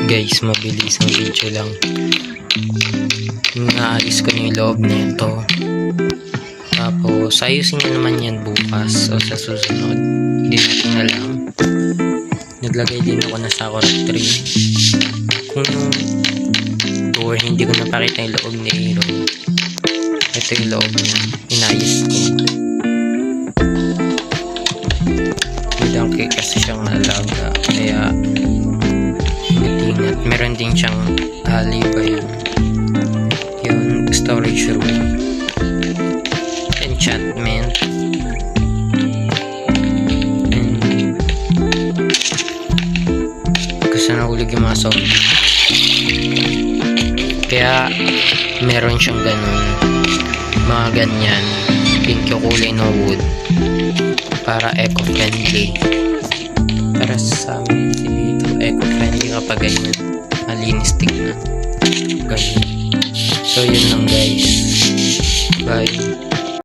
Guys, mabilis ang video lang. Naalis ko na yung loob nito. Tapos ayusin ko naman yan bukas o sa susunod. Hindi natin alam. Naglagay din ako na sa correct tree. Kung yung tour hindi ko napakita yung loob ni Hero, ito yung loob niya. Inayos ko. Bidangke kasi siyang alaga, kaya ingat. Meron din siyang alley ba yan? Yung storage room, enchantment, and kasi nahulog yung mga zombie. Kaya meron siyang ganun, mga ganyan, pink yung kulay ng wood para eco-friendly. Para sa amin dito, eco-friendly kapag ganyan, malinis tignan. Ganyan. So yun lang guys, bye.